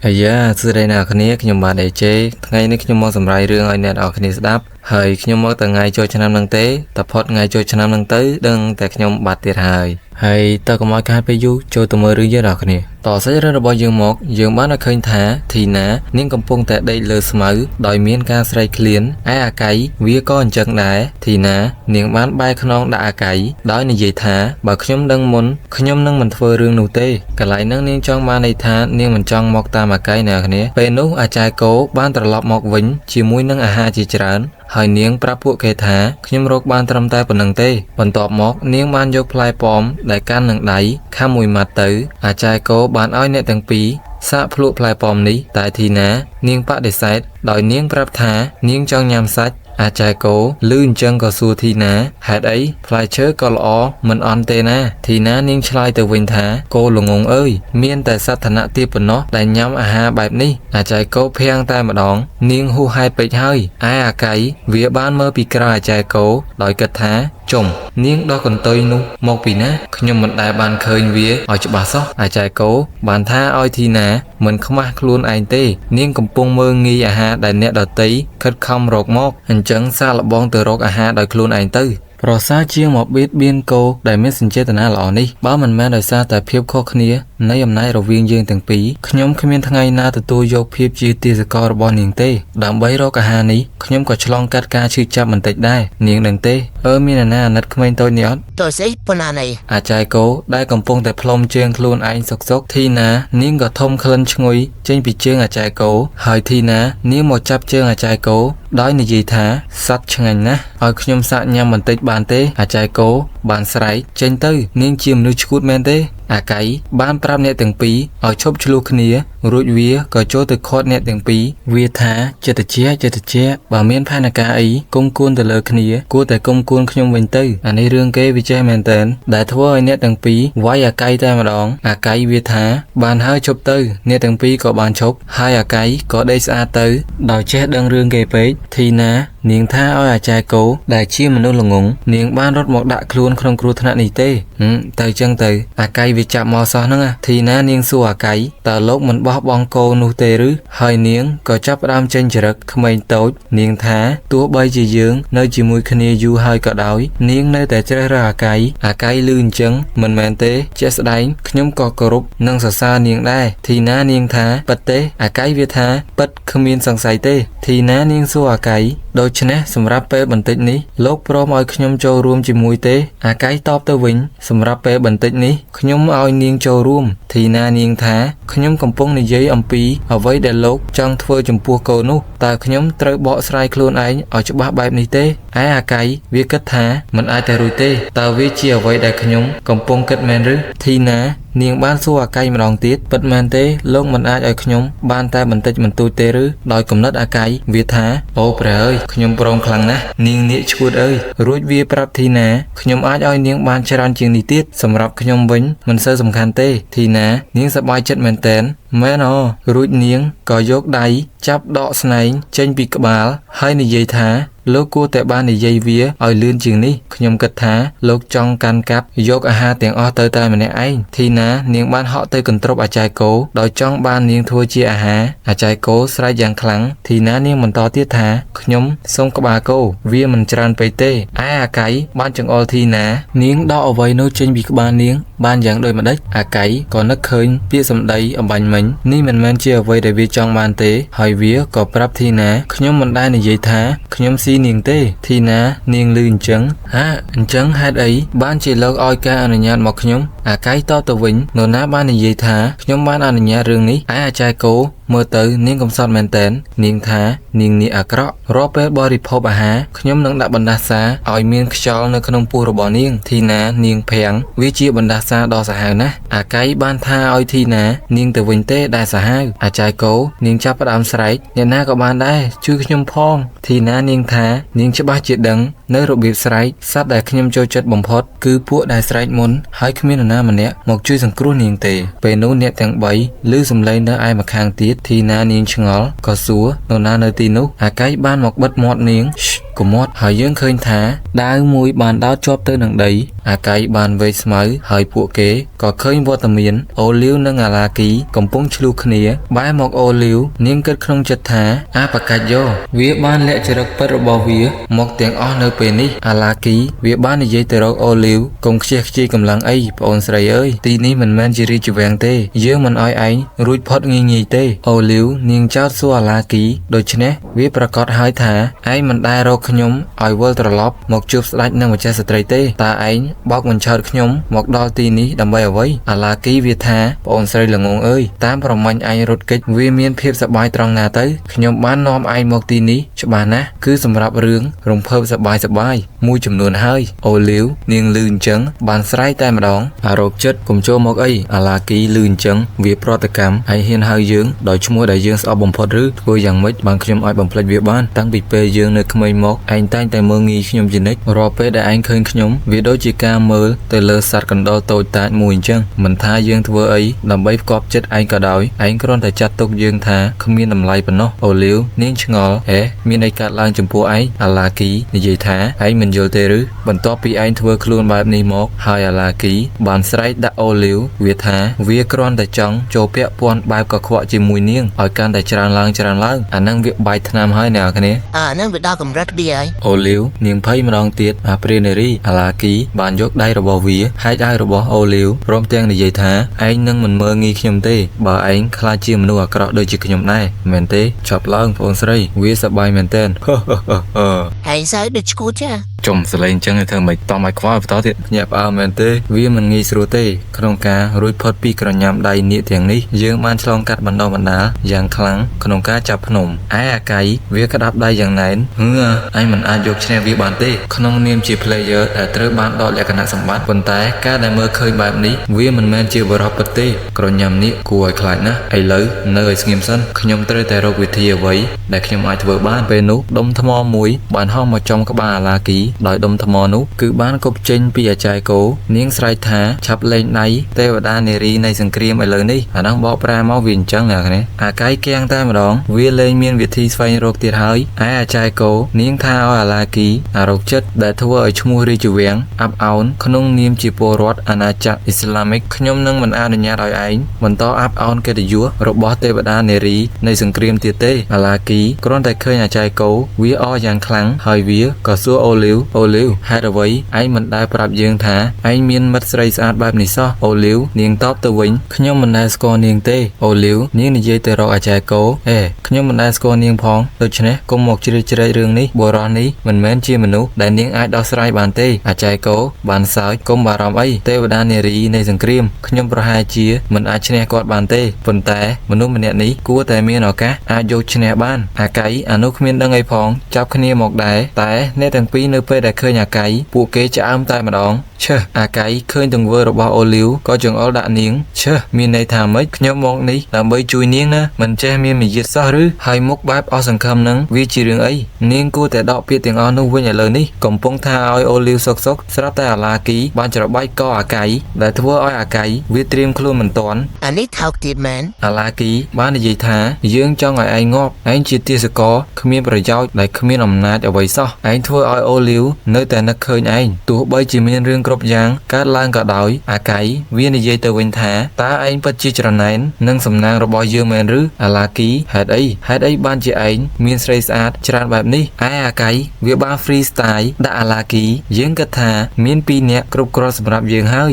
អាយ៉ាសួស្តីអ្នកគ្នាខ្ញុំបាទអេជេថ្ងៃនេះខ្ញុំមកសម្រាយរឿងឲ្យអ្នកនរគ្នាស្ដាប់ហើយខ្ញុំមកតែថ្ងៃចូលឆ្នាំហ្នឹងទេតែផុតថ្ងៃចូលឆ្នាំហ្នឹងទៅដឹងតែខ្ញុំបាត់ទៀតហើយតើកុំឲ្យខាតពេលយូរចូលទៅមើលរឿងយើងអ្នកគ្នាតសាច់រឿងរបស់យើងមកយើងបានឃើញថាធីណានាងកំពុងតែដេកលើស្មៅដោយមានការស្រែកឃ្លានឯអាកៃវាក៏អញ្ចឹងដែរធីណានាងបានបែរខ្នងដាក់អាកៃដោយនិយាយថាបើខ្ញុំដឹងមុនខ្ញុំនឹងមិនធ្វើរឿងនោះទេកន្លែងហ្នឹងនាងចង់បានន័យថានាងមិនចង់មកតាមអាកៃអ្នកគ្នាពេលនោះអាចារ្យគោបានត្រឡប់មកវិញជាមួយនឹងអាហារជាច្រើនហើយនាងប្រាប់ពួកគេថាខ្ញុំរកបានត្រឹមតែប៉ុណ្្នឹងទេបន្ទាប់មកនាងបានយកផ្លែប៉ោមដែលកាន់នឹងដៃខាំមួយម៉ាត់ទៅអាចារ្យគោបានឲ្យអ្នកទាំងពីរសាកភ្លក់ផ្លែប៉ោមនេះតែធីណានាងបដិសេធដោយនាងប្រាប់ថានាងចង់ញ៉ាំសាច់អាចារ្យគោឮអញ្ចឹងក៏សួរធីណាហេតុអីផ្លែឈើក៏ល្អមិនអន់ទេណាធីណានាងឆ្លើយទៅវិញថាគោល្ងងអើយមានតែសត្វឋានៈទាបប៉ុណ្ណោះដែលញ៉ាំអាហារបែបនេះអាចារ្យគោភាំងតែម្ដងនាងហួសហេតុពេកហើយឯអាកៃវាបានមើលពីក្រៅអាចារ្យគោដោយគិតថាចុំនាងដោះកន្ទុយនោះមកពីណាខ្ញុំមិនដែលបានឃើញវាឲ្យច្បាស់សោះអាចារ្យគោបានថាឲ្យធីណាមិនខ្មាស់ខ្លួនឯងទេនាងកំពុងមើលងាយអាហារដែលអ្នកដតីខិតខំរកមកអញ្ចឹងសាកល្បងទៅរកអាហារដោយខ្លួនឯងទៅប្រសើរជាងមកបៀតបៀនគោដែលមានសញ្ចេតនាល្អនេះបើមិនមែនដោយសារតែភាពខុសគ្នានៃអំណាចរវាងយើងទាំងពីរខ្ញុំគ្មានថ្ងៃណាទទួលយកភាពជាទាសកររបស់នាងទេដើម្បីរកអាហារនេះខ្ញុំក៏ឆ្លងកាត់ការឈឺចាប់បន្តិចដែរនាងដឹងទេមានអាណាអាណិតក្មេងតូចនេះអត់តើស្អីប៉ុណ្ណានេះអាចារ្យគោដែលកំពុងតែផ្លុំជើងខ្លួនឯងសុកធីណានាងក៏ធំក្លិនឈ្ងុយចេញពីជើងអាចារ្យគោហើយធីណានាងមកចាប់ជើងអាចារ្យគោដោយនិយាយថាសត្វឆ្ងាញ់ណាស់ឲ្យខ្ញុំសាកញ៉ាំបន្តិចបានទេអាចារ្យគោបានស្រែកចេញទៅនាងជាមនុស្សឈួតមែនទេអាកៃបានប្រាប់អ្នកទាំងពីរឲ្យឈប់ឆ្លោះគ្នារួចវាក៏ចូលទៅខាត់អ្នកទាំងពីរវាថាចិត្តជាបើមានផែនការអីគុំគួនទៅលើគ្នាគួរតែគុំគួនខ្ញុំវិញទៅអានេះរឿងគេវាចេះមែនតើដែលធ្វើឲ្យអ្នកទាំងពីរវាយអាកៃតែម្ដងអាកៃវាថាបានហើយឈប់ទៅអ្នកទាំងពីរក៏បានឈប់ហើយអាកៃក៏ដេកស្អាតទៅដោយចេះដឹងរឿងគេពេកធីណានាងថាឲ្យអាចារ្យគោដែលជាមនុស្សល្ងងនាងបានរត់មកដាក់ខ្លួនក្នុងគ្រោះថ្នាក់នេះទេទៅចឹងទៅអាកៃវាចាប់មកសោះហ្នឹងធីណានាងសួរអាកៃតើលោកមិនបោះបង់គោនោះទេឬហើយនាងក៏ចាប់ផ្ដើមចេញចរិតក្មេងតូចនាងថាទោះបីជាយើងនៅជាមួយគ្នាយូរហើយក៏ដោយនាងនៅតែជ្រើសរើសអាកៃឮអញ្ចឹងមិនមែនទេជាក់ស្ដែងខ្ញុំក៏គោរពនិងសរសើរនាងដែរធីណានាងថាពិតទេអាកៃវាថាពិតគ្មានសង្ស័យទេធីណានាងសួរអាកៃដូច្នេះសម្រាប់ពេលបន្តិចនេះលោកព្រមឲ្យខ្ញុំចូលរួមជាមួយទេអាកៃតបទៅវិញសម្រាប់ពេលបន្តិចនេះខ្ញុំឲ្យនាងចូលរួមធីណានាងថាខ្ញុំកំពុងនិយាយអំពីអ្វីដែលលោកចង់ធ្វើចំពោះកូននោះតើខ្ញុំត្រូវបកស្រាយខ្លួនឯងឲ្យច្បាស់បែបនេះទេឯអាកៃវាគិតថាមិនអាចតែរួចទេតើវាជាអ្វីដែលខ្ញុំកំពុងគិតមែនឬធីណានាងបានសួរអាកៃម្ដងទៀតពិតមែនទេលោកមិនអាចឲ្យខ្ញុំបានតែបន្តិចបន្តួចទេឬដោយកំណត់អាកៃវាថាអូព្រះអើយខ្ញុំព្រមខ្លាំងណាស់នាងនាគឈួតអើយរួចវាប្រាប់ធីណាខ្ញុំអាចឲ្យនាងបានច្រើនជាងនេះទៀតសម្រាប់ខ្ញុំវិញមិនសូវសំខាន់ទេធីណានាងសប្បាយចិត្តមែនតើមែនរួចនាងក៏យកដៃចាប់ដកស្នែងចេញពីក្បាលហើយនិយាយថាលោកគួរតែបាននិយាយវាឲ្យលឿនជាងនេះខ្ញុំគិតថាលោកចង់កាន់កាប់យកអាហារទាំងអស់ទៅតែម្នាក់ឯងធីណានាងបានហក់ទៅកន្ទ្រប់អាចារ្យគោដោយចង់បាននាងធ្វើជាអាហារអាចារ្យគោស្រែកយ៉ាងខ្លាំងធីណានាងបន្តទៀតថាខ្ញុំសូមក្បាលគោវាមិនច្រើនពេកទេឯអាកៃបានចង្អុលធីណានាងដកអ្វីនោះចេញពីក្បាលនាងបានយ៉ាងដូចម្ដេចអាកៃក៏នឹកឃើញពាក្យសម្ដីអំបញ្ញមិញនេះមិនមែនជាអ្វីដែលវាចង់បានទេហើយវាក៏ប្រាប់ធីណាខ្ញុំមិនដែលនិយាយថាខ្ញុំស៊ីនាងទេធីណានាងឮអញ្ចឹងអញ្ចឹងហេតុអីបានជាលោកឲ្យការអនុញ្ញាតមកខ្ញុំអាកៃតបទៅវិញនរណាបាននិយាយថាខ្ញុំបានអនុញ្ញាតរឿងនេះឯអាចារ្យគោមើលទៅនាងកំសត់មែនតែននាងថានាងនេះអាក្រក់រាល់ពេលបរិភោគអាហារខ្ញុំនឹងដាក់បណ្ដាសាឲ្យមានខ្យល់នៅក្នុងពោះរបស់នាងធីណានាងភាំងវាជាបណ្ដាសាដ៏សាហាវណាស់អាកៃបានថាឲ្យធីណានាងទៅវិញទេដែលសាហាវអាចារ្យគោនាងចាប់ផ្ដើមស្រែកអ្នកណាក៏បានដែរជួយខ្ញុំផងធីណានាងថានាងច្បាស់ជាដឹងនៅរបៀបស្រែកសត្វដែលខ្ញុំចូលចិត្តបំផុតគឺពួកដែលស្រែកមុនហើយគ្មាននរណាម្នាក់មកជួយសង្គ្រោះនាងទេពេលនោះអ្នកទាំង3ឮសំឡេងនៅឯម្ខាងទៀតធីណានាងឆ្ងល់ក៏សួរនរណានៅទីនោះអាកៃបានមកបិទមាត់នាងគ កុមាត់ហើយយើងឃើញថាដាវមួយបានដោតជាប់ទៅនឹងដីអាកៃបានវេស្មៅហើយពួកគេក៏ឃើញវត្តមានអូលីវនិងអាឡាគីកំពុងឆ្លុះគ្នាបែរមកអូលីវនាងគិតក្នុងចិត្តថាអាបកាច់យោវាបានលាក់ចរិតពិតរបស់វាមកទាំងអស់នៅពេលនេះអាឡាគីវាបាននិយាយទៅរកអូលីវកុំខ្ជិះខ្ជាយកម្លាំងអីប្អូនស្រីអើយទីនេះមិនមែនជារាជវាំងទេយើងមិនអោយឯងរួចផុតងាយៗទេអូលីវនាងចោទសួរអាឡាគីដូច្នេះវាប្រកាសហើយថាឯងមិនដែលរកខ្ញុំឲ្យវិលត្រឡប់មកជួបស្ដេចនិងម្ចាស់ស្ត្រីទេតើឯងបោកបញ្ឆោតខ្ញុំមកដល់ទីនេះដើម្បីអ្វីអាឡាគីវាថាប្អូនស្រីល្ងងអើយតាមប្រមាញ់ឯងរត់គេចវាមានភាពសប្បាយត្រង់ណាទៅខ្ញុំបាននាំឯងមកទីនេះច្បាស់ណាស់គឺសម្រាប់រឿងរំភើបសប្បាយមួយចំនួនហើយអូលីវនាងលឺអញ្ចឹងបានស្រែកតែម្ដងអារោគចិត្តកុំចូលមកអីអាឡាគីលឺអញ្ចឹងវាប្រតិកម្មហើយហ៊ានហៅយើងដោយឈ្មោះដែលយើងស្អប់បំផុតឬធ្វើយ៉ាងម៉េចបានខ្ញុំឲ្យបំភ្លេចវាបានតាំងពីពេលយើងនៅក្មេងមកឯងតែងតែមើលងាយខ្ញុំជានិច្ចរាល់ពេលដែលឯងឃើញខ្ញុំវាដូចជាការមើលទៅលើសត្វកណ្ដុរតូចតាចមួយអញ្ចឹងមិនថាយើងធ្វើអីដើម្បីផ្គប់ចិត្តឯងក៏ដោយឯងគ្រាន់តែចាត់ទុកយើងថាគ្មានតម្លៃប៉ុណ្ណោះអូលីវនាងឆ្ងល់ហេមានអីកើតឡើងចំពោះឯងអាឡាគីនិយាយថាឯងមិនយល់ទេឬបន្ទាប់ពីឯងធ្វើខ្លួនបែបនេះមកហើយអាឡាគីបានស្រែកដាក់អូលីវវាថាវាគ្រាន់តែចង់ចូលពាក់ព័ន្ធបែបកខ្វក់ជាមួយនាងឲ្យកាន់តែច្រើនឡើងអានឹងវាបែកថ្នាំហើយអ្នកនរគ្នាអានឹងវាដល់កម្រិតវាហើយអូលីវនាងភ័យម្ដងទៀតអាព្រានារីអាឡាគីបានយកដៃរបស់វាហែកឲ្យរបស់អូលីវព្រមទាំងនិយាយថាឯងនឹងមិនមើលងាយខ្ញុំទេបើឯងខ្លាចជាមនុស្សអាក្រក់ដូចជាខ្ញុំដែរមែនទេចប់ឡើងបងស្រីវាសប្បាយមែនទែនហើយសើដូចឈួតចាចំសលេងចឹងធ្វើមិនតមកខ្វល់បន្តទៀតញាប់អើមែនទេវាមិនងាយស្រួលទេក្នុងការរួចផុតពីក្រញាំដៃនាគទាំងនេះយើងបានឆ្លងកាត់បណ្ដោះបណ្ដាលយ៉ាងខ្លាំងក្នុងការចាប់ភ្នំឯអាកៃវាក្តាប់ដៃយ៉ាងណែនអញមិនអាចយកឈ្នះវាបានទេក្នុងនាមជា player ដែលត្រូវបានដកលក្ខណៈសម្បត្តិប៉ុន្តែការដែលមើលឃើញបែបនេះវាមិនមែនជាបរិបទពិតទេក្រញាំនេះគួរឲ្យខ្លាចណាស់ឥឡូវនៅឲ្យស្ងៀមសិនខ្ញុំត្រូវតែរកវិធីអ្វីដែលខ្ញុំអាចធ្វើបានពេលនោះដុំថ្មមួយបានហោះមកចំក្បាលអាឡាគីដោយដុំថ្មនោះគឺបានគប់ចេញពីអាចារ្យគោនាងស្រែកថាឆាប់លេងដៃទេវតានារីនៃសង្គ្រាមឥឡូវនេះអានោះបកប្រែមកវាអញ្ចឹងណាគ្នាអាកៃកៀងតែម្ដងវាលេងមានវិធីស្វែងរកទៀតហើយឯអាចារ្យគោនាងថាឲ្យអាឡាគីអារោគចិត្តដែលធ្វើឲ្យឈ្មោះរាជវាំងអាប់អោនក្នុងនាមជាពលរដ្ឋអាណាចក្រអ៊ីស្លាមិកខ្ញុំនឹងមិនអនុញ្ញាតឲ្យឯងបន្តអាប់អោនកិត្តិយសរបស់ទេវតានារីនៃសង្គ្រាមទៀតទេអាឡាគីគ្រាន់តែឃើញអាចារ្យគោវាអរយ៉ាងខ្លាំងហើយវាក៏សួរអូលីវហេតុអ្វីឯងមិនដែលប្រាប់យើងថាឯងមានមិត្តស្រីស្អាតបែបនេះសោះអូលីវនាងតបទៅវិញខ្ញុំមិនដែលស្គាល់នាងទេអូលីវនាងនិយាយទៅរកអាចារ្យគោខ្ញុំមិនដែលស្គាល់នាងផងដូច្នេះកុំមកជ្រៀតជ្រែករឿងនេះបុរសនេះមិនមែនជាមនុស្សដែលនាងអាចដោះស្រាយបានទេអាចារ្យគោបានសើចកុំបារម្ភអីទេវតានារីនៃសង្គ្រាមខ្ញុំប្រហែលជាមិនអាចឈ្នះគាត់បានទេប៉ុន្តែមនុស្សម្នាក់នេះគួរតែមានឱកាសអាចយកឈ្នះបានអាកៃអានោះគ្មានដឹងអីផងចាប់គ្នាមកដែរតែអ្នកទាំងពីរនៅពេលដែលឃើញអាកៃពួកគេឆ្អើមតែម្ដងអាកៃឃើញទង្វើរបស់អូលីវក៏ចង្អុលដាក់នាងមានន័យថាម៉េចខ្ញុំមកនេះដើម្បីជួយនាងណាមិនចេះមានមារយាទសោះឬហើយមុខបែបអស់សង្ឃឹមនឹងវាជារឿងអីនាងគួរតែដកពាក្យទាំងអស់នោះវិញឥឡូវនេះកំពុងថាឲ្យអូលីវសុកស្រាប់តែអាឡាគីបានច្របាច់កអាកៃដែលធ្វើឲ្យអាកៃវាត្រៀមខ្លួនមិនទាន់អានេះថោកទៀតមែនអាឡាគីបាននិយាយថាយើងចង់ឲ្យឯងងាប់ឯងជាទាសករគ្មានប្រយោជន៍ដែលគ្មានអំណាចអ្វីសោះឯងធ្វើឲ្យអូលីវនៅតែនឹកឃើញឯងទោះបីជាមានរឿងគ្រប់យ៉ាងកើតឡើងក៏ដោយអាកៃវានិយាយទៅវិញថាតើឯងពិតជាច្រណែននឹងសំណាងរបស់យើងមែនឬអាឡាគីហេតុអីបានជាឯងមានស្រីស្អាតច្រើនបែបនេះឯអាកៃវាបាន free style ដាក់អាឡាគីយើងគិតថាមាន2នាក់គ្រប់គ្រាន់សម្រាប់យើងហើយ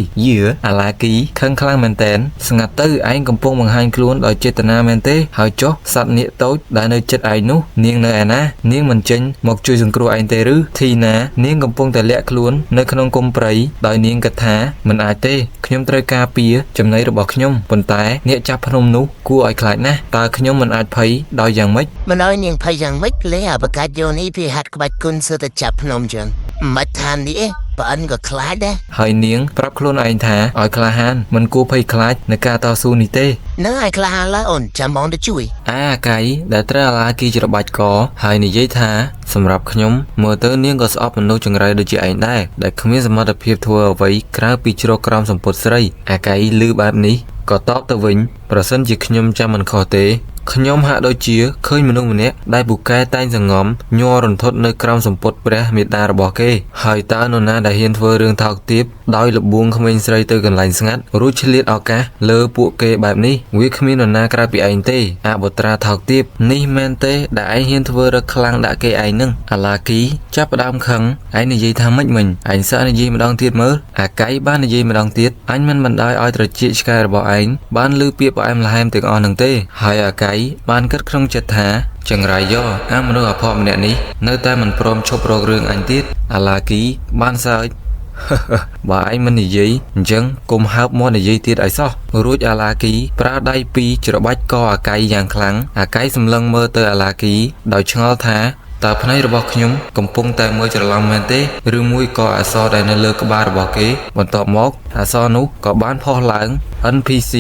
អាឡាគីខឹងខ្លាំងមែនតែនស្ងាត់ទៅឯងកំពុងបង្ហាញខ្លួនដោយចេតនាមែនទេហើយចុះសត្វនាគតូចដែលនៅចិត្តឯងនោះនាងនៅឯណានាងមិនចេញមកជួយសង្គ្រោះឯងទេឬធីណានាងកំពុងតែលាក់ខ្លួននៅក្នុងគុម្ពព្រៃដោយនាងគិតថាមិនអាចទេខ្ញុំត្រូវការពារចំណីរបស់ខ្ញុំប៉ុន្តែអ្នកចាប់ភ្នំនោះគួរឲ្យខ្លាចណាស់តើខ្ញុំមិនអាចភ័យដោយយ៉ាងម៉េចមិនឲ្យនាងភ័យយ៉ាងម៉េចលេអាបកាច់យោនេះពីហាត់ក្បាច់គុណសើទៅចាប់ភ្នំចឹងមិនថានេះបើអិនក៏ខ្លាចដែរហើយនាងប្រាប់ខ្លួនឯងថាឲ្យក្លាហានមិនគួរភ័យខ្លាចនៅការតស៊ូនេះទេនឹងឲ្យក្លាហានឡើយអូនចាំបងទៅជួយអាកៃដែលត្រូវអាឡាគីច្របាច់កហើយនិយាយថាសម្រាប់ខ្ញុំមើលទៅនាងក៏ស្អប់មនុស្សចង្រៃដូចជាឯងដែរដែលគ្មានសមត្ថភាពធ្វើអ្វីក្រៅពីជ្រកក្រោមសម្ពុតស្រីអាកៃឮបែបនេះក៏តបទៅវិញប្រសិនជាខ្ញុំចាំមិនខុសទេ ខ្ញុំហាក់ដូចជាឃើញមនុស្សម្នាក់ដែលពូកែតែងសង្ងំញ័ររន្ធត់នៅក្រោមសម្ពុតព្រះមេត្តារបស់គេហើយតើនរណាដែលហ៊ានធ្វើរឿងថោកទាបដោយលបួងក្មេងស្រីទៅកន្លែងស្ងាត់រួចឆ្លៀតឱកាសលើពួកគេបែបនេះវាគ្មាននរណាក្រៅពីឯងទេអបុត្រាថោកទាបនេះមែនទេដែលឯងហ៊ានធ្វើរឹកខ្លាំងដាក់គេឯងនឹងអាឡាគីចាប់ផ្ដើមខឹងឯងនិយាយថាម៉េចមិញឯងសើនិយាយម្ដងទៀតមើលអាកៃបាននិយាយម្ដងទៀតអញមិនបណ្ដោយឲ្យត្រចៀកឆ្កែរបស់ឯងបានឮពាក្យផ្អែមល្ហែមទាំងអស់នឹងទេហើយអាកៃបានគិតក្នុងចិត្តថាចង្រៃយោអាមនុស្សអភ័ព្វម្នាក់នេះនៅតែមិនព្រមឈប់រករឿងអញទៀតអាឡាគីបានសើចបើឯងមិននិយាយអញ្ចឹងកុំហើបមាត់និយាយទៀតឲ្យសោះរួចអាឡាគីប្រើដៃពីរច្របាច់កអាកៃយ៉ាងខ្លាំងអាកៃសម្លឹងមើលទៅអាឡាគីដោយឆ្ងល់ថាតើភ្នែករបស់ខ្ញុំកំពុងតែមើលច្រឡំមែនទេឬមួយក៏អក្សរដែលនៅលើក្បាលរបស់គេបន្ទាប់មកអក្សរនោះក៏បានផុសឡើង NPC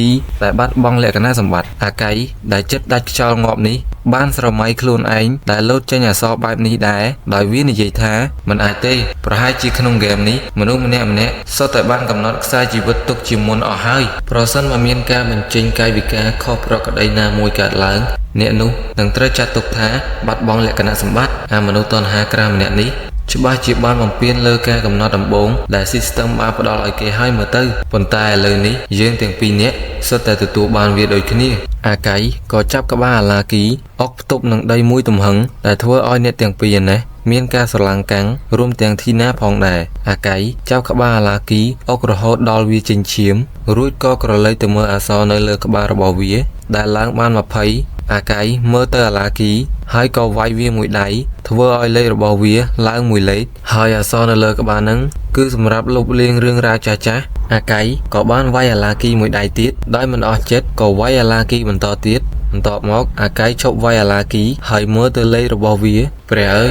ដែលបាត់បង់លក្ខណៈសម្បត្តិអាកៃដែលចិត្តដាច់ខ្យល់ងាប់នេះបានស្រមៃខ្លួនឯងដែលលោតចេញអក្សរបែបនេះដែរដោយវានិយាយថាមិនអាចទេប្រហែលជាក្នុងហ្គេមនេះមនុស្សម្នាក់សុទ្ធតែបានកំណត់ខ្សែជីវិតទុកជាមុនអស់ហើយប្រសិនបើមានការបញ្ចេញកាយវិការខុសប្រក្រតីណាមួយកើតឡើងអ្នកនោះនឹងត្រូវចាត់ទុកថាបាត់បង់លក្ខណៈសម្បត្តិអាមនុស្សតណ្ហាក្រាស់ម្នាក់នេះច្បាស់ជាបានបំពេញលើការកំណត់ដំបូងដែល system បានផ្ដល់ឲ្យគេហើយមើលទៅប៉ុន្តែឥឡូវនេះយើងទាំងពីរនាក់សុទ្ធតែទទួលបានវាដូចគ្នាអាកៃក៏ចាប់ក្បាលអាឡាគីអុកផ្ទប់នឹងដីមួយទំហឹងដែលធ្វើឲ្យអ្នកទាំងពីរនេះមានការស្រឡាំងកាំងរួមទាំងធីណាផងដែរអាកៃចាប់ក្បាលអាឡាគីអុករហូតដល់វាចិញ្ចៀមរួចក៏ក្រឡេកទៅមើលអក្សរនៅលើក្បាលរបស់វាដែលឡើងបាន20អាកៃមើលទៅអាឡាគីហើយក៏វាយវាមួយដៃធ្វើឲ្យលេខរបស់វាឡើងមួយលេខហើយអក្សរនៅលើក្បាលហ្នឹងគឺសម្រាប់លុបលាងរឿងរ៉ាវចាស់ៗអាកៃក៏បានវាយអាឡាគីមួយដៃទៀតដោយមិនអស់ចិត្តក៏វាយអាឡាគីបន្តទៀតបន្ទាប់មកអាកៃឈប់វាយអាឡាគីហើយមើលទៅលេខរបស់វាព្រះអើយ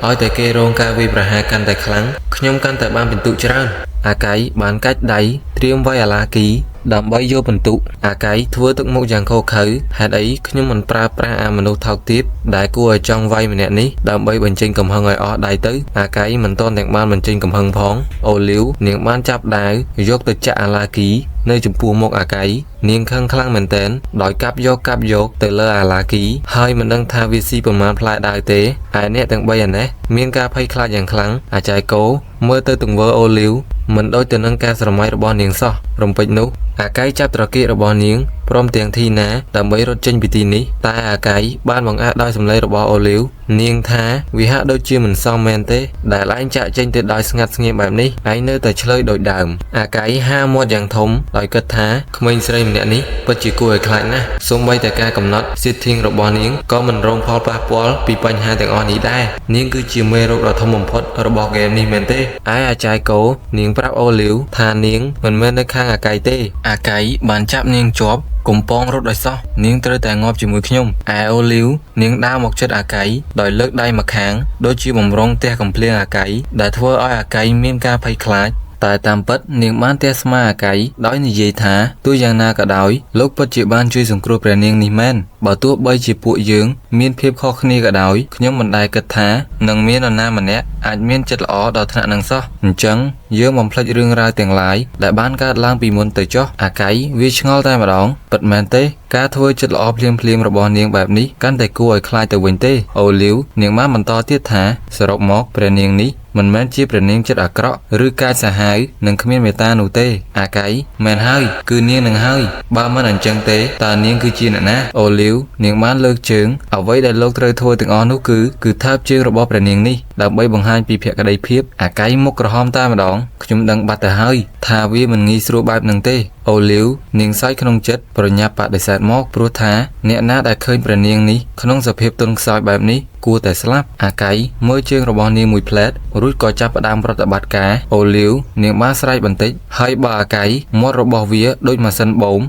ឲ្យតែគេរងការវាយប្រហារកាន់តែខ្លាំងខ្ញុំកាន់តែបានពិន្ទុច្រើនអាកៃបានកាច់ដៃត្រៀមវាយអាឡាគីដើម្បីយកពិន្ទុអាកៃធ្វើទឹកមុខយ៉ាងខុសខើហេតុអីខ្ញុំមិនប្រើប្រាស់អាមនុស្សថោកទាបដែលគួរឲ្យចង់វាយម្នាក់នេះដើម្បីបញ្ចេញកំហឹងឲ្យអស់ដៃទៅអាកៃមិនទាន់ទាំងបានបញ្ចេញកំហឹងផងអូលីវនាងបានចាប់ដាវយកទៅចាក់អាឡាគីនៅចំពោះមុខអាកៃនាងខឹងខ្លាំងមែនទែនដោយកាប់យកទៅលើអាឡាគីហើយមិនដឹងថាវាស៊ីប្រមាណផ្លែដាវទេឯអ្នកទាំង3អានេះមានការភ័យខ្លាចយ៉ាងខ្លាំងអាចែកោមើលទៅទង្វើអូលីវមិនដូចទៅនឹងការស្រមៃរបស់នាងសោះរំពេចនោះអាកៃចាប់ត្រកៀករបស់នាងព្រមទាំងធីណាដើម្បីរត់ចេញពីទីនេះតែអាកៃបានបង្អាក់ដោយសម្លេងរបស់អូលីវនាងថាវាហាក់ដូចជាមិនសមមែនទេដែលឯងចាក់ចេញទៅដោយស្ងាត់ស្ងៀមបែបនេះឯងនៅតែឆ្លើយដូចដើមអាកៃហាមាត់យ៉ាងធំដោយគិតថាក្មេងស្រីម្នាក់នេះពិតជាគួរឲ្យខ្លាចណាស់សូម្បីតែការកំណត់ setting របស់នាងក៏មិនរងផលប៉ះពាល់ពីបញ្ហាទាំងអស់នេះដែរនាងគឺជាមេរោគដ៏ធំបំផុតរបស់ហ្គេមនេះមែនទេឯអាចារ្យកោនាងប្រាប់អូលីវថានាងមិនមែននៅខាងអាកៃទេអាកៃបានចាប់នាងជាប់កុំពងរត់ឲ្យសោះនាងត្រូវតែងាប់ជាមួយខ្ញុំឯអូលីវនាងដើរមកជិតអាកៃដោយលើកដៃម្ខាងដូចជាបំរុងទះកំភ្លៀងអាកៃដែលធ្វើឲ្យអាកៃមានការភ័យខ្លាចតែតាមពិតនាងបានទះស្មាអាកៃដោយនិយាយថាទោះយ៉ាងណាក៏ដោយលោកពិតជាបានជួយសង្គ្រោះព្រះនាងនេះមែនបើទោះបីជាពួកយើងមានភាពខុសគ្នាក៏ដោយខ្ញុំមិនដែលគិតថានឹងមាននរណាម្នាក់អាចមានចិត្តល្អដល់ថ្នាក់នឹងសោះអញ្ចឹងយើងបំភ្លេចរឿងរ៉ាវទាំងឡាយដែលបានកើតឡើងពីមុនទៅចុះអាកៃវាឆ្ងល់តែម្ដងពិតមែនទេការធ្វើចិត្តល្អភ្លាមៗរបស់នាងបែបនេះកាន់តែគួរឲ្យខ្លាចទៅវិញទេអូលីវនាងបានបន្តទៀតថាសរុបមកព្រះនាងនេះមិនមែនជាព្រះនាងចិត្តអាក្រក់ឬកាចសាហាវនិងគ្មានមេត្តានោះទេអាកៃមែនហើយគឺនាងនឹងហើយបើមិនអញ្ចឹងទេតើនាងគឺជាអ្នកណាអូលីវនាងបានលើកជើងអ្វីដែលលោកត្រូវធ្វើទាំងអស់នោះគឺថើបជើងរបស់ព្រះនាងនេះដើម្បីបង្ហាញពីភក្តីភាពអាកៃមុខក្រហមតែម្ដងខ្ញុំដឹងបាត់ទៅហើយថាវាមិនងាយស្រួលបែបហ្នឹងទេអូលីវនាងសើចក្នុងចិត្តប្រញាប់បដិសេធមកព្រោះថាអ្នកណាដែលឃើញព្រះនាងនេះក្នុងសភាពទន់ខ្សោយបែបនេះគួរតែស្លាប់អាកៃមើលជើងរបស់នាងមួយផ្លែតរួចក៏ចាប់ផ្ដើមប្រតិបត្តិការអូលីវនាងបានស្រែកបន្តិចហើយបើអាកៃមាត់របស់វាដូចម៉ាស៊ីនបូម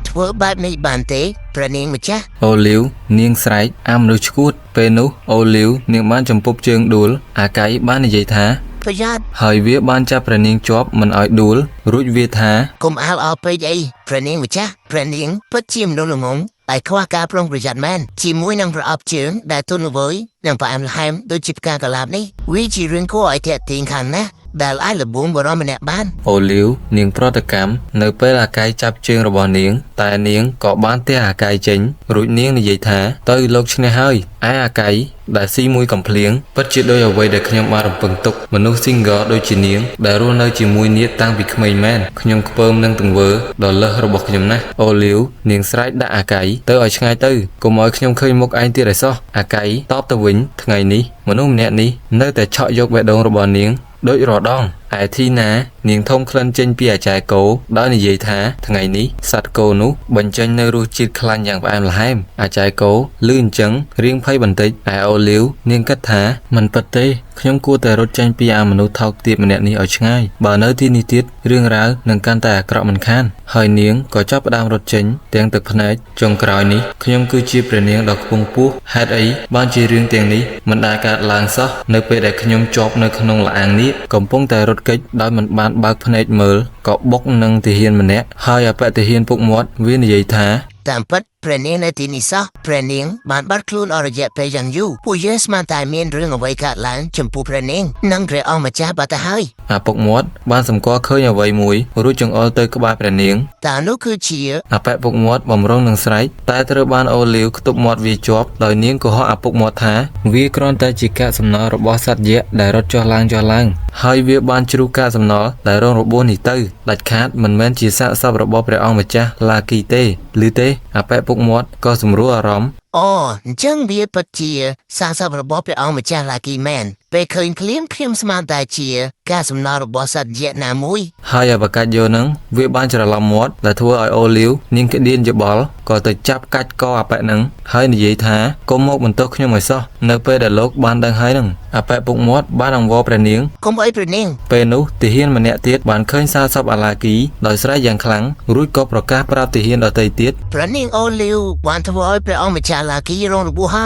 ធ្វើបែបនេះបានទេព្រះនាងម្ចាស់អូលីវនាងស្រែកអាមនុស្សឈួតពេលនោះអូលីវនាងបានចំពប់ជើងដួលអាកៃបាននិយាយថាប្រយ័ត្នហើយវាបានចាប់ព្រះនាងជាប់មិនឲ្យដួលរួចវាថាកុំអាលអល់ពេកអីព្រះនាងម្ចាស់ព្រះនាងពិតជាមនុស្សល្ងងតែខ្វះការប្រុងប្រយ័ត្នមែនជាមួយនឹងប្រអប់ជើងដែលទន់ល្វើយនិងផ្អែមល្ហែមដូចជាផ្កាកុលាបនេះវាជារឿងគួរឲ្យទាក់ទាញខ្លាំងណាស់ ដែលអាចលបួនបរមម្នាក់បាន អូលីវនាងប្រតិកម្មនៅពេលអាកាយចាប់ជើងរបស់នាងតែនាងក៏បានទះអាកាយចេញរួចនាងនិយាយថាទៅលោកឈ្នះហើយឯអាកាយដែលស៊ីមួយកំភ្លៀងពិតជាដូចអ្វីដែលខ្ញុំបានរំពឹងទុកមនុស្ស single ដូចជានាងដែលរស់នៅជាមួយនាងតាំងពីក្មេងមែនខ្ញុំខ្ពើមនឹងទង្វើដ៏លើសរបស់ខ្ញុំណាស់អូលីវនាងស្រែកដាក់អាកាយទៅឲ្យឆ្ងាយទៅកុំឲ្យខ្ញុំឃើញមុខឯងទៀតឲ្យសោះអាកាយតបទៅវិញថ្ងៃនេះមនុស្សម្នាក់នេះនៅតែឆក់យកបេះដូងរបស់នាងដូចរាល់ដងឯធីណានាងធំក្លិនចេញពីអាចារ្យគោដោយនិយាយថាថ្ងៃនេះសត្វគោនោះបញ្ចេញនៅរសជាតិខ្លាញ់យ៉ាងផ្អែមល្ហែមអាចារ្យគោឮអញ្ចឹងរៀងភ័យបន្តិចឯអូលីវនាងគិតថាមិនពិតទេខ្ញុំគួរតែរត់ចេញពីអាមនុស្សថោកទាបម្នាក់នេះឲ្យឆ្ងាយបើនៅទីនេះទៀតរឿងរ៉ាវនឹងកាន់តែអាក្រក់មិនខានហើយនាងក៏ចាប់ផ្ដើមរត់ចេញទាំងទឹកភ្នែកចុងក្រោយនេះខ្ញុំគឺជាព្រះនាងដ៏ខ្ពង់ខ្ពស់ហេតុអីបានជារឿងទាំងនេះមិនដែលកើតឡើងសោះនៅពេលដែលខ្ញុំជាប់នៅក្នុងល្អាងនេះកំពុងតែរត់គេចដោយមិនបានបើកភ្នែកមើលក៏បុកនឹងទាហានម្នាក់ហើយអបទាហានពុកមាត់វានិយាយថាតាមពិតព្រះនាងនៅទីនេះសោះព្រះនាងបានបាត់ខ្លួនអស់រយៈពេលយ៉ាងយូរពួកយើងស្មានតែមានរឿងអ្វីកើតឡើងចំពោះព្រះនាងនិងព្រះអង្គម្ចាស់បាត់ទៅហើយអាពុកមាត់បានសម្គាល់ឃើញអ្វីមួយរួចចង្អុលទៅក្បែរព្រះនាងតើនោះគឺជាអបពុកមាត់បំរុងនឹងស្រែកតែត្រូវបានអូលីវខ្ទប់មាត់វាជាប់ដោយនាងកុហកអាពុកមាត់ថាវាគ្រាន់តែជាកាកសំណល់របស់សត្វយក្សដែលរត់ចុះឡើងហើយវាបានជ្រុះកាកសំណល់ដែលរងរបួសនេះទៅដាច់ខាតមិនមែនជាសាកសពរបស់ព្រះអង្គម្ចាស់ឡាគីទេឬទេអបពុកមាត់ក៏សម្រួលអារម្មណ៍អូអញ្ចឹងវាពិតជាសាកសពរបស់ព្រះអង្គម្ចាស់ឡាគីមែនពេលឃើញភ្លាមខ្ញុំស្មានតែជាការសំណល់របស់សត្វយក្សណាមួយហើយអបកាច់យកនឹងវាបានច្រឡំមាត់ដែលធ្វើឲ្យអូលីវនាងក្តៀនច្បល់ក៏ទៅចាប់កាច់កអបនឹងហើយនិយាយថាកុំមកបន្ទោសខ្ញុំឲ្យសោះនៅពេលដែលលោកបានដឹងហើយនឹងអបពុកមាត់បានអង្វរព្រះនាងកុំអីព្រះនាងពេលនោះទាហានម្នាក់ទៀតបានឃើញសារសពអាឡាគីដោយស្រែកយ៉ាងខ្លាំងរួចក៏ប្រកាសប្រាប់ទាហានដទៃទៀតព្រះនាងអូលីវបានធ្វើឲ្យព្រះអង្គម្ចាស់ឡាគីរងរបួស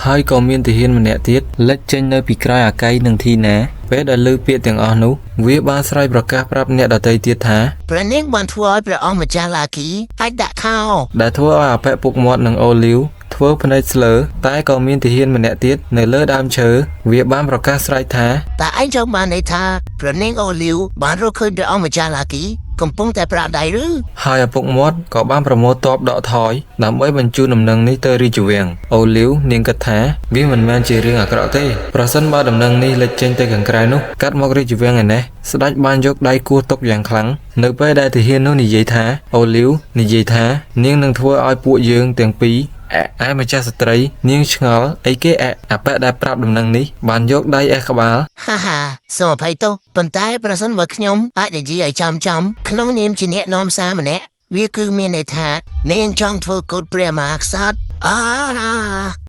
ហើយក៏មានទាហានម្នាក់ទៀតលេចចេញនៅពីក្រោយអាកៃនិងធីណាពេលដែលឮពាក្យទាំងអស់នោះវាបានស្រែកប្រកាសប្រាប់អ្នកដទៃទៀតថាព្រះនាងបានធ្វើឲ្យព្រះអង្គម្ចាស់ឡាគីអាចដាក់ខោដែលធ្វើឲ្យអបពុកមាត់និងអូលីវធ្វើភ្នែកស្លើតែក៏មានទាហានម្នាក់ទៀតនៅលើដើមឈើវាបានប្រកាសស្រែកថាតើឯងចង់បានន័យថាព្រះនាងអូលីវបានរកឃើញព្រះអង្គម្ចាស់ឡាគីកំពុងតែប្រាប់ដៃឬហើយឪពុកមាត់ក៏បានប្រមូលទ័ពដកថយដើម្បីបញ្ជូនដំណឹងនេះទៅរាជវាំងអូលីវនាងគិតថាវាមិនមែនជារឿងអាក្រក់ទេប្រសិនបើដំណឹងនេះលេចចេញទៅខាងក្រៅនោះកាត់មករាជវាំងឯនេះស្ដេចបានយកដៃគោះទុកយ៉ាងខ្លាំងនៅពេលដែលទាហាននោះនិយាយថាអូលីវនិយាយថានាងនឹងធ្វើឲ្យពួកយើងទាំងពីរឯម្ចាស់ស្ត្រីនាងឆ្ងល់អីគេអបដែលប្រាប់ដំណឹងនេះបានយកដៃអេះក្បាលហាសូមអភ័យទោសប៉ុន្តែប្រសិនបើខ្ញុំអាចនិយាយឲ្យចំក្នុងនាមជាអ្នកនាំសារម្នាក់វាគឺមានន័យថានាងចង់ធ្វើកូនព្រះមហាក្សត្រ